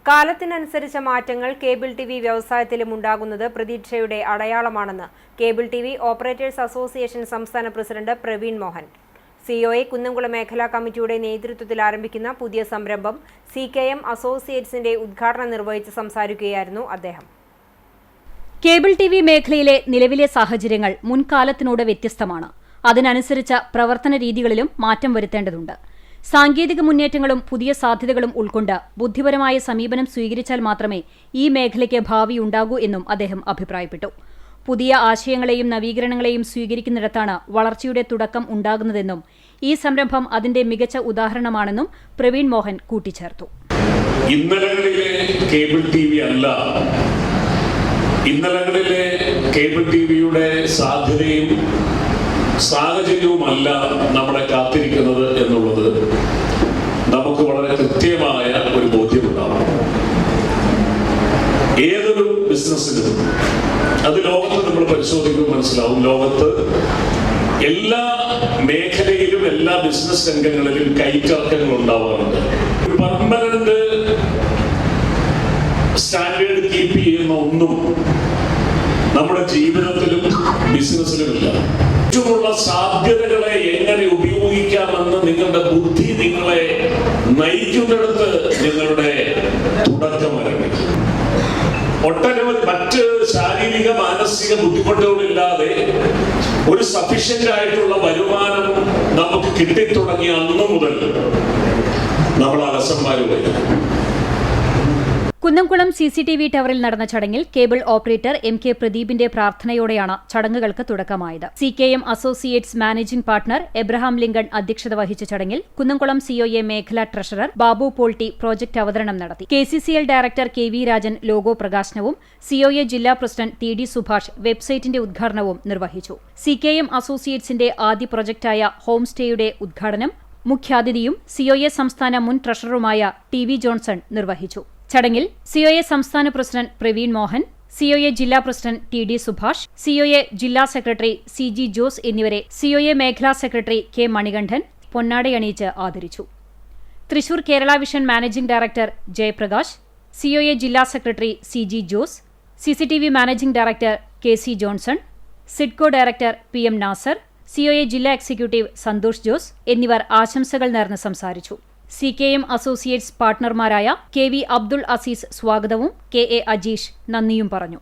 കാലത്തിനനുസരിച്ച മാറ്റങ്ങൾ cable TV വ്യവസായത്തിലും ഉണ്ടാകുന്നത് പ്രതീക്ഷയുടെ അടയാളമാണെന്ന് കേബിൾ ടിവി ഓപ്പറേറ്റേഴ്സ് അസോസിയേഷൻ സംസ്ഥാന പ്രസിഡന്റ് പ്രവീൺ മോഹൻ. സിഒഎ കുന്നംകുളം മേഖലാ കമ്മിറ്റിയുടെ നേതൃത്വത്തിൽ ആരംഭിക്കുന്ന പുതിയ സംരംഭം CKM അസോസിയേറ്റ്സിന്റെ ഉദ്ഘാടനം നിർവഹിച്ച് സംസാരിക്കുകയായിരുന്നു അദ്ദേഹം. കേബിൾ ടിവി മേഖലയിലെ നിലവിലെ സാഹചര്യങ്ങൾ മുൻകാലത്തിനോട് വ്യത്യസ്തമാണ്. അതിനനുസരിച്ച പ്രവർത്തന രീതികളിലും മാറ്റം വരുത്തേണ്ടതുണ്ട്. സാങ്കേതിക മുന്നേറ്റങ്ങളും പുതിയ സാധ്യതകളും ഉൾക്കൊണ്ട് ബുദ്ധിപരമായ സമീപനം സ്വീകരിച്ചാൽ മാത്രമേ ഈ മേഖലയ്ക്ക് ഭാവിയുണ്ടാകൂ എന്നും അദ്ദേഹം അഭിപ്രായപ്പെട്ടു. പുതിയ ആശയങ്ങളെയും നവീകരണങ്ങളെയും സ്വീകരിക്കുന്നിടത്താണ് വളർച്ചയുടെ തുടക്കം ഉണ്ടാകുന്നതെന്നും ഈ സംരംഭം അതിന്റെ മികച്ച ഉദാഹരണമാണെന്നും പ്രവീൺ മോഹൻ കൂട്ടിച്ചേർത്തു. ഇന്നലകളിലെ കേബിൾ ടിവി അല്ല, ഇന്നലകളിലെ കേബിൾ ടിവിയുടെ സാധ്യതയും സാഹചര്യവുമല്ല നമ്മളെ കാത്തിരിക്കുന്നത് എന്നുള്ളത് നമുക്ക് വളരെ കൃത്യമായ ഒരു ബോധ്യമുണ്ടാവും. ഏതൊരു ബിസിനസ്സിലും അത് ലോകത്ത് നമ്മൾ പരിശോധിക്കുമ്പോൾ മനസ്സിലാവും. ലോകത്ത് എല്ലാ മേഖലയിലും എല്ലാ ബിസിനസ് രംഗങ്ങളിലും കൈച്ചർക്കങ്ങൾ ഉണ്ടാവാറുണ്ട്. പെർമനന്റ് സ്റ്റാൻഡേർഡ് കീപ്പ് ചെയ്യുന്ന ഒന്നും നമ്മുടെ ജീവിതത്തിലും ബിസിനസ്സിലുമില്ല. ചുറ്റുമുള്ള സാധ്യതകളെ എങ്ങനെ ഉപയോഗിക്കാമെന്ന് നിങ്ങളുടെ ബുദ്ധി നിങ്ങളെ നയിക്കുന്നിടത്ത് നിങ്ങളുടെ തുടക്കം ആരംഭിക്കും. ഒട്ടനവധി മറ്റ് ശാരീരിക മാനസിക ബുദ്ധിമുട്ടുകളില്ലാതെ ഒരു സഫീഷ്യന്റ് ആയിട്ടുള്ള വരുമാനം നമുക്ക് കിട്ടിത്തുടങ്ങിയ അന്നു മുതൽ നമ്മൾ അലസന്മാരുമായി. കുന്നംകുളം CCTV ടവറിൽ നടന്ന ചടങ്ങിൽ കേബിൾ ഓപ്പറേറ്റർ MK പ്രദീപിന്റെ പ്രാർത്ഥനയോടെയാണ് ചടങ്ങുകൾക്ക് തുടക്കമായത്. CKM associates managing partner Abraham Lincoln അധ്യക്ഷത വഹിച്ച ചടങ്ങിൽ കുന്നംകുളം COA മേഖലാ ട്രഷറർ ബാബു പോൾട്ടി പ്രോജക്ട് അവതരണം നടത്തി. KCCL director KV Rajan logo പ്രകാശനവും COA ജില്ലാ പ്രസിഡന്റ് TD സുഭാഷ് വെബ്സൈറ്റിന്റെ ഉദ്ഘാടനവും നിർവഹിച്ചു. CKM അസോസിയേറ്റ്സിന്റെ ആദ്യ പ്രൊജക്ടായ ഹോം സ്റ്റേയുടെ ഉദ്ഘാടനം മുഖ്യാതിഥിയും COA സംസ്ഥാന മുൻ ട്രഷററുമായ TV ജോൺസൺ നിർവഹിച്ചു. ചടങ്ങിൽ COA സംസ്ഥാന പ്രസിഡന്റ് പ്രവീൺ മോഹൻ, COA ജില്ലാ പ്രസിഡന്റ് TD സുഭാഷ്, COA ജില്ലാ സെക്രട്ടറി CG ജോസ് എന്നിവരെ COA മേഖലാ സെക്രട്ടറി K മണികണ്ഠൻ പൊന്നാടയണിയിച്ച് ആദരിച്ചു. Thrissur Kerala vision managing director Jayaprakash, COA ജില്ലാ secretary CG Jose, CCTV managing director KC Johnson, SIDCO director PM Nasser, COA ജില്ലാ എക്സിക്യൂട്ടീവ് സന്തോഷ് ജോസ് എന്നിവർ ആശംസകൾ നേർന്ന് സംസാരിച്ചു. CKM അസോസിയേറ്റ്സ് പാർട്ണർമാരായ KV അബ്ദുൾ അസീസ് സ്വാഗതവും KA അജീഷ് നന്ദിയും പറഞ്ഞു.